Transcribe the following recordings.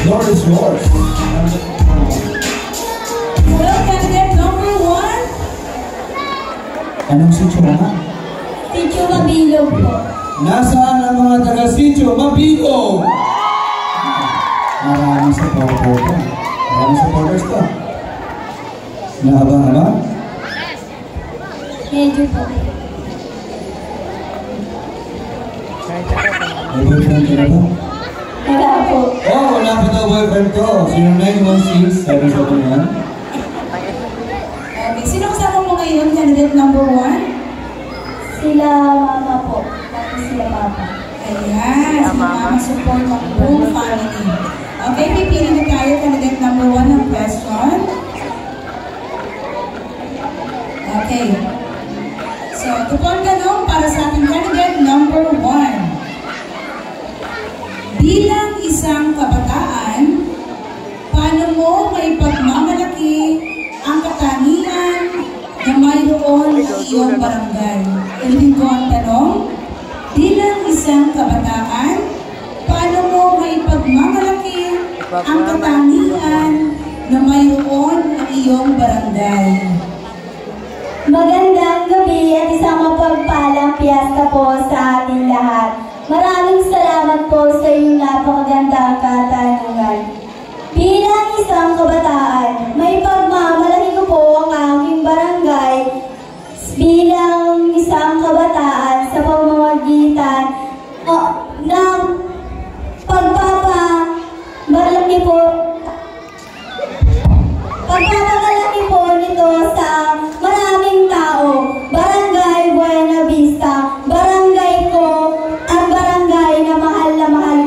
floor is yours. Hello, candidate number 1. Anong sityo na? Sityo Mabilog po. Nasaan ang mga taga-sityo Mabilog? Maraming supporter ko. Maraming supporters ko. Nahaba-haba? Medyo po. May boyfriend ka na ba? Wala po. Oh, wala pa daw boyfriend ko. 0916-771. Okay, sino kasama mo ngayon, candidate number 1? Sila mama po. Bakit sila papa? Ayan, si mama support ng buong family. Okay, pipili na tayo, candidate number 1 ng question. Okay. So, ito po ang tanong para sa ating candidate number 1. Bilang isang kabataan, paano mo maipagmamalaki ang katangian na mayroon ng iyong barangay? Ulitin ko ang tanong. Bilang isang kabataan, paano mo maipagmamalaki ang katangian na mayroon ng iyong barangay? Magandang gabi at isang mapagpalang piyesta po sa ating lahat. Maraming salamat po sa inyong napakagandang katanungan. Bilang isang kabataan, may pagmamalaki ko po ang aking barangay bilang isang kabataan sa pamamagitan ng pagpapamalaki po nito sa maraming tao. Barangay Buena Vista, barangay ko, ang barangay na mahal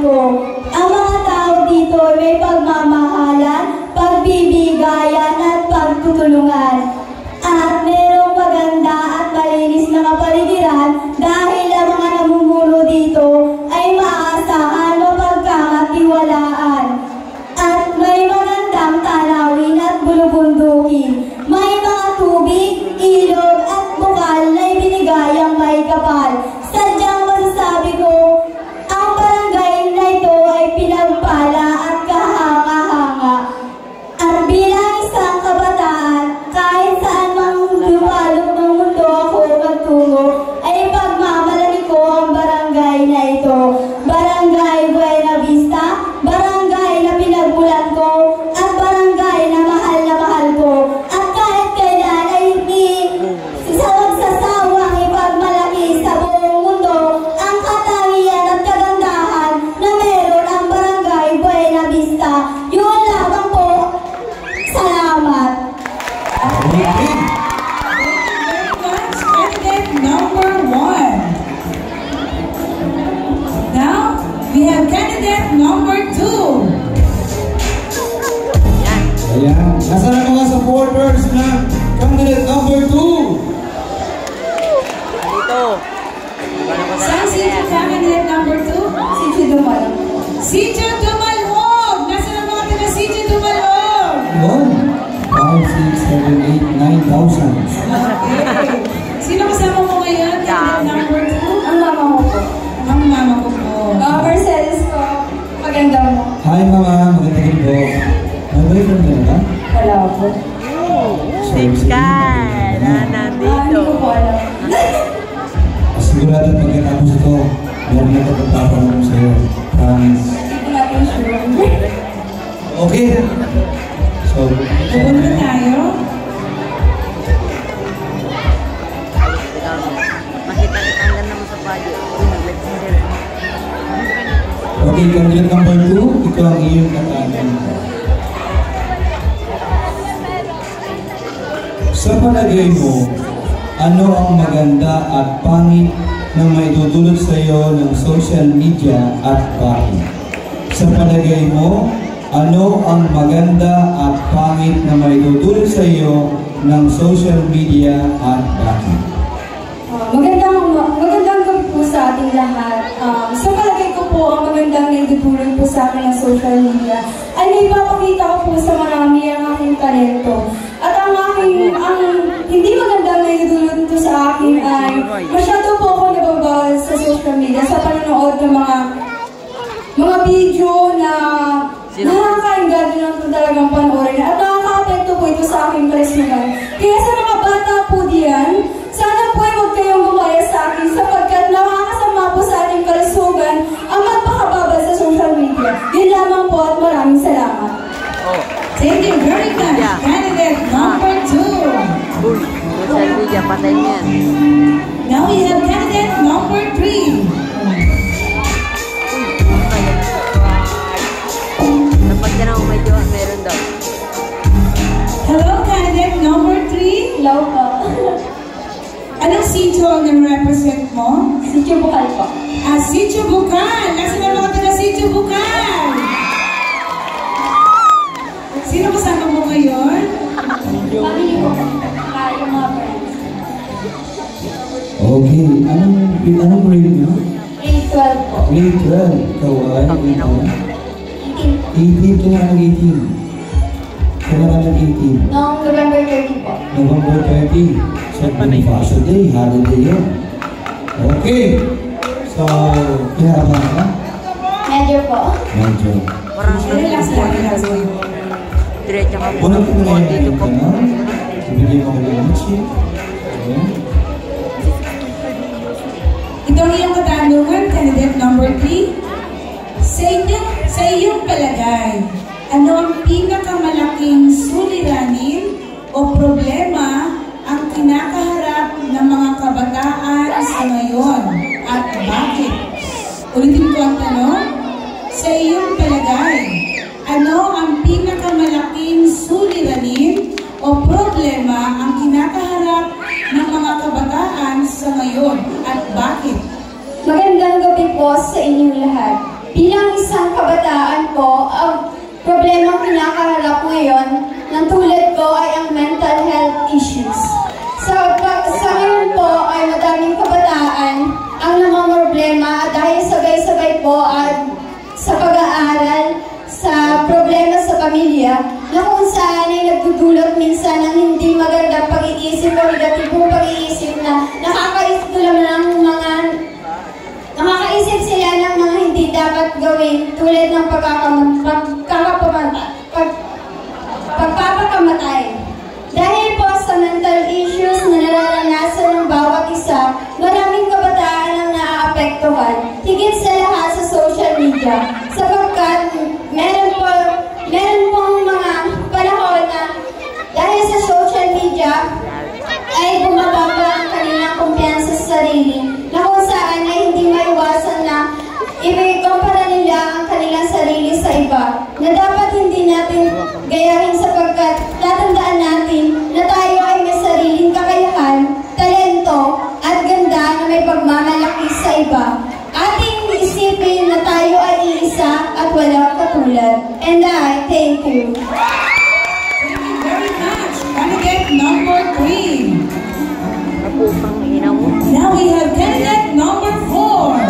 ko. Ang mga tao dito may pagmamahalan, pagbibigayan at pagtutulungan. At merong maganda at malinis na kapaligiran dahil ang mga namumuno dito ay maaasahan, mapagkakatiwalaan. At may magandang tanawin at bulubundukin. May mga tubig, ilog at bukal na ibinigay ang may kapal. Sadyang masasabi ko, ang barangay na ito ay pinagpala at kahanga-hanga. At bilang isang kabataan, kahit saan mang lumalok ng mundo ako magtungo, ay pagmamalaki ko ang barangay na ito. Barangay Buena Vista, barangay na pinagmulan ko, at barangay na mahal ko. At kahit kailan ay hindi sa magsasawang ipagmalaki sa buong mundo ang katangian at kagandahan na meron ang barangay Buena Vista. Yun lamang po. Salamat. Okay. Very much, candidate number 1. Now, we have candidate number 2. Ayan. Nasaan ang mga supporters ng candidate number 2? Dito. Saan si candidate number 2? Si Dumalong. Sitio Dumalog! Nasaan ang mga taga Sitio Dumalog? Yun. 5, 6, 7, 8, 9,000. Okay. Sino kasama mo ngayon? Candidate number 2? Ang mama ko po. Ang mama ko po. Mercedes ko. Maganda mo. Hi mama, magandang po. May boyfriend ka na ba? Wala po. Safe ka na Hindi nandito. ko po alam. Sigurado pagkatapos ito, meron na pagpapalang sa'yo. Promise. Hindi ko natin sure. Okay. So, Pupunta tayo. Makita-kita ang ganda mo sa payo. okay, candidate number 2, ito ang iyong katanungan. Sa palagay mo, ano ang maganda at pangit na maidudulot sa iyo ng social media at bakit? Sa palagay mo, ano ang maganda at pangit na maidudulot sa iyo ng social media at bakit? Magandang gabi po sa ating lahat. Sa palagay ko po, ang magandang naidudulot po sa akin ng social media ay naipapakita ko po sa marami ang aking talento. At ang hindi magandang naidudulot po sa akin ay masyado po ako nababawal sa social media sa panonood ng mga video na nakaka kalusugan. Kaya sa mga bata po diyan, sana po ay huwag kayong gumaya sa akin sapagkat nakakasama po sa ating kalusugan ang magpakababad sa social media. Yun lamang po at maraming salamat. Oh. Thank you very much. Yeah. Candidate number 2. Uy, social media, patay niyan. Now we have candidate number 3. Dapat ka na medyo meron daw. Hello, candidate number 3. Hello po. Anong sitio ang nare-represent mo? Si Chubukal po. Sitio Bukal. Nasa na mga taga Sitio Bukal? Sino kasama mo ngayon? Family po. Yung mga friends. Okay, anong grade nyo? Grade 12 po. Grade 12. Ikaw ay? 18 ka nga ng 18. Kailangan ng 18. Noong November 30 po. November 30. So, Bonifacio Day, holiday yun. Okay. So, kinakabahan ka? Medyo po. Medyo. Parang Relax lang, relax lang. diretso ka po. Unang pinagawa Dito po. ka na? Ibigay mo ka ng chip. Ayan. Ito ang iyong katanungan, candidate number 3. Sa iyong palagay, ano ang pinakamalaking suliranin o problema ang kinakaharap ng mga kabataan sa ngayon at bakit? Ulitin ko ang tanong. Sa iyong palagay, ano ang pinakamalaking suliranin o problema ang kinakaharap ng mga kabataan sa ngayon at bakit? Magandang gabi po sa inyong lahat. Bilang isang kabataan po, ang problemang kinakaharap ngayon ng tulad ko ay ang mental health issues. Sa ngayon po ay madaming kabataan ang namamroblema dahil sabay-sabay po at sa pag-aaral, sa problema sa pamilya, na kung saan ay nagdudulot minsan ng hindi magandang pag-iisip o negatibong pag-iisip na nakakaisip sila ng mga hindi dapat gawin tulad ng pagpapakamatay. Dahil po sa mental issues na nararanasan ng bawat isa, maraming kabataan ang naaapektuhan, higit sa lahat sa social media, sapagkat meron pong mga panahon na dahil sa social media ay bumababa ang kanilang kumpiyansa sa sarili, na kung saan ay hindi maiwasan na i-compare nila ang kanilang sarili sa iba, na dapat hindi natin gayahin sapagkat tatandaan natin na tayo ay may sariling kakayahan, talento, at ganda na may pagmamalaki sa iba. Ating isipin na tayo ay iisa at walang katulad. And I thank you. Thank you very much. Candidate number 3. Napupang ina mo. Now we have candidate number 4.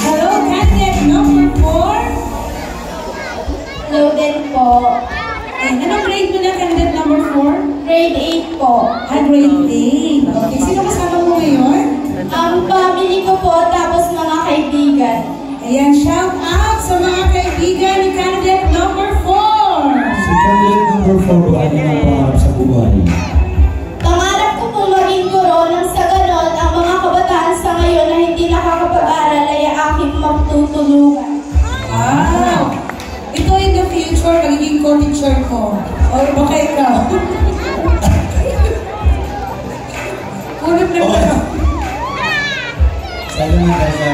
Hello, candidate number 4. Hello din po. Anong grade mo na, candidate number 4? Grade 8 po. Grade 8. Okay, sino kasama mo ngayon? Ang family ko po, tapos mga kaibigan. Ayan, shout out sa mga kaibigan ni candidate number 4. Si candidate number 4 ba ano ang pangarap sa buhay? Pangarap ko po maging guro nang sa ganon ang mga kabataan sa ngayon na hindi nakakapag-aral ay aking magtutulungan. Wow! Ito in the future, magiging co-teacher ko. O baka ikaw. Punot na Okay. ka. Sabi nga tayo sa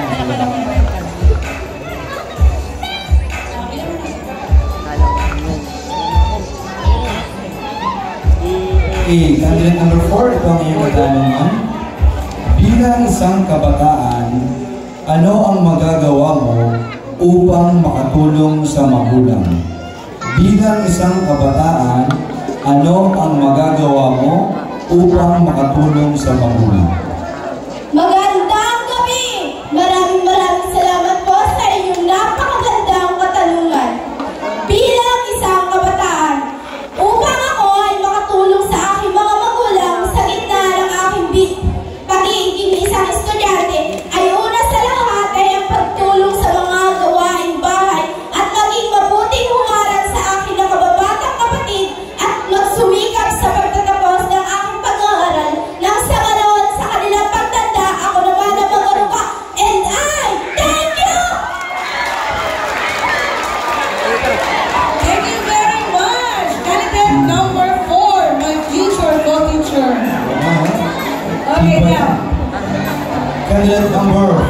Okay, candidate number 4, ito ang iyong katanungan. Bilang isang kabataan, ano ang magagawa mo upang makatulong sa magulang? Bilang isang kabataan, ano ang magagawa mo upang makatulong sa magulang? Magandang gabi! Maraming salamat po sa inyong napakagandang katanungan. Bilang isang kabataan, upang ako ay makatulong sa aking mga magulang sa gitna ng aking pagiging isang estudyante, ay una sa lahat ay ang pagtulong sa mga gawaing bahay at maging Okay, now. Candidate number 5.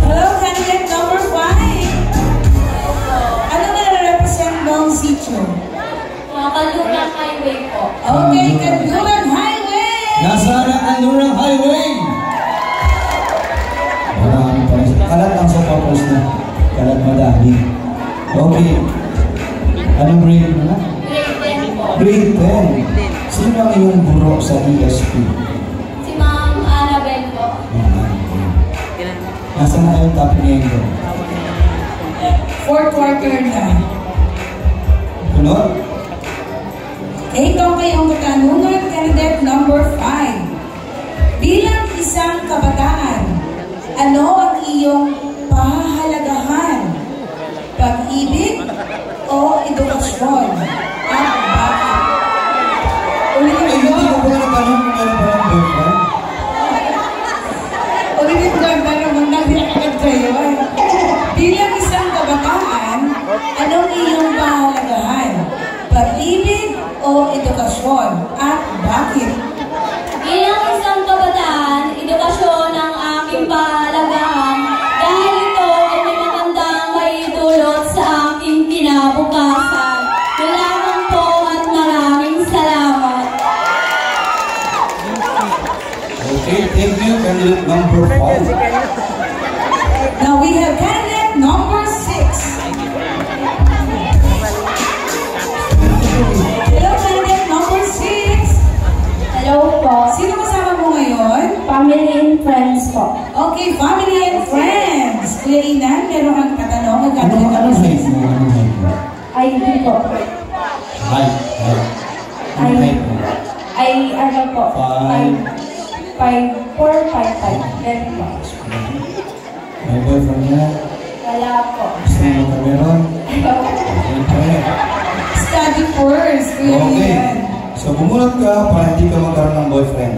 Hello, candidate number 5. Ano nare-represent mong sitio? Kalunang highway po. Okay, Kanlurang Highway! Nasaan ang Kanlurang Highway? Marami pa rin. Kalat lang sa purpose na. Kalat madami. Okay. Anong grade mo na? Grade 10 po. Grade 10. Sino ang iyong guro sa ESP? Si Ma'am Annabelle po. Nasaan na yung topic ngayon ko? Fourth quarter na. Sunod? Ito kayong katanungan, candidate number 5. Bilang isang kabataan, ano ang iyong pahahalagahan? Pag-ibig o edukasyon? At bakit? Ulitin Ay, ko. hindi ko ba natanong kung meron ba ng boyfriend? Ulitin ko ang tanong, nagdinagad kayo. Bilang isang kabataan, anong iyong pahahalagahan? Pag-ibig o edukasyon? At bakit? Bilang isang kabataan, edukasyon ang aking pahalagahan dahil ito ay may magandang maidulot sa aking kinabukasan. Lamang po at maraming salamat. Okay, thank you. Candidate number 5. Now we have candidate number 6. Hello, candidate number 6. Hello po. Sino kasama mo ngayon? Family and friends po. Okay, family and friends. Kuya Inan, meron kang katanungan, candidate number Anong height 6. mo? Anong height mo? Ay, hindi po. Height. Anong height mo? Ay, ano po? 5. 5'4", 5'5". Ganun po. May boyfriend na? Wala po. Gusto mo ka meron? Ayaw. Okay. Study first, Kuya Okay. Inan. So, bumunot ka para hindi ka magkaroon ng boyfriend.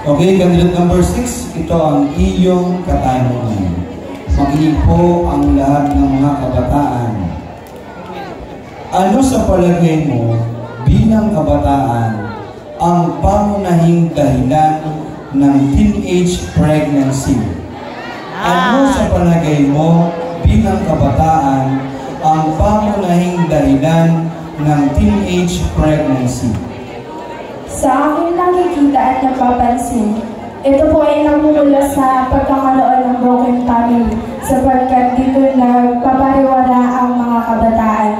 Okay, candidate number 6. Ito ang iyong katanungan. Makinig po ang lahat ng mga kabataan. Ano sa palagay mo bilang kabataan ang pangunahing dahilan ng teenage pregnancy? Ano sa palagay mo bilang kabataan ang pangunahing dahilan ng teenage pregnancy? Sa aking nakikita at napapansin, ito po ay nagmumula sa pagkakaroon ng broken family sapagkat dito nagpapariwara ang mga kabataan.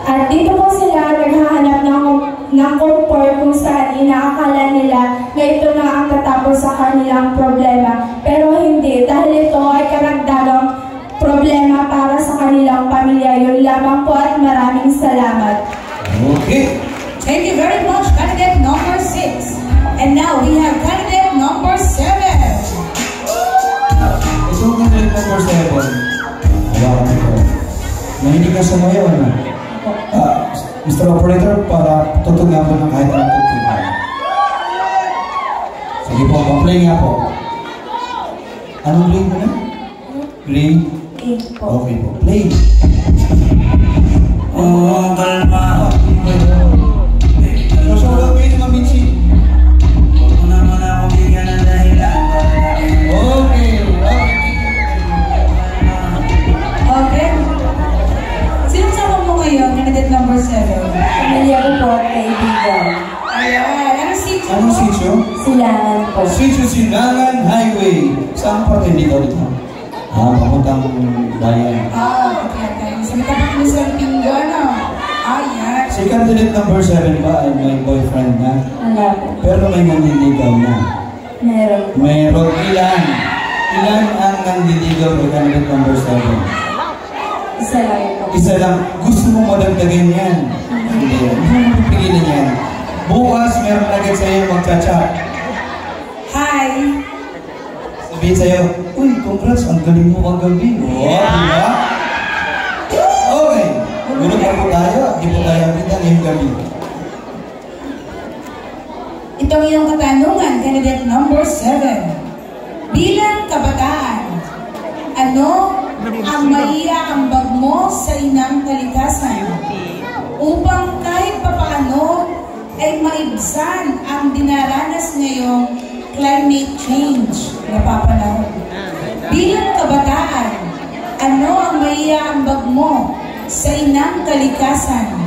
At dito po sila naghahanap ng comfort kung saan inaakala nila na ito na ang tatapos sa kanilang problema. Pero hindi, dahil ito ay karagdagang problema para sa kanilang pamilya. Yun lamang po at maraming salamat. Okay. Thank you very much, candidate number 6. And now we have candidate number 7. Ito ang candidate number 7. Hawakan ito. Mahinig ka sa mayaw, ano? Mr. Operator, para tutugan mo ng kahit anong tutugan. Sige po, pa-play nga po. Anong grade mo na? Grade? 8 po. Okay po, play. Oh, kalma. So, wala kayo naman, Mitzi. Huwag mo naman ako bigyan ng dahilan. Okay. Okay. Sino kasama mo ngayon, candidate number 7? Pamilya ko po at kaibigan. Ayan. Anong sitio? Anong sitio? Silangan po. Sitio Silangan Highway. Saan pa rin dito dito? Papuntang bayan. Okay. Sa tapat mo sa Pingana. Ayan. Si candidate number 7 ba ay may boyfriend na? Wala po. Pero may nanliligaw na. Meron. Meron ilan? Ilan ang nanliligaw kay candidate number 7? Isa lang po. Isa lang. Gusto mo madagdagan yan? Hindi. Hindi mo pipigilan yan. Bukas meron agad sa'yo magchat-chat. Hi. Sabihin sa'yo, uy, congrats, ang galing mo kagabi. Oo, di ba? Okay. Gulog na po tayo. Di po tayo kita ngayong gabi. Ito ang iyong katanungan, candidate number 7. Bilang kabataan, ano Ano ang maiaambag mo sa inang kalikasan upang kahit papaano ay maibsan ang dinaranas ngayong climate change na papanahon? Bilang kabataan, ano ang maiaambag mo sa inang kalikasan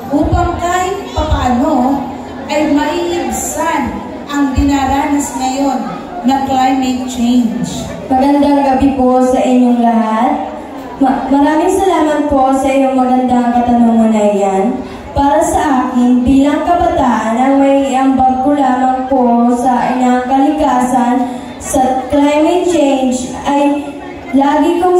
upang kahit papaano ay maibsan ang dinaranas ngayon na climate change? Magandang gabi po sa inyong lahat. Maraming salamat po sa iyong magandang katanungan na iyan. Para sa akin, bilang kabataan, ang may ambag ko lamang po sa inang kalikasan sa climate change ay lagi kong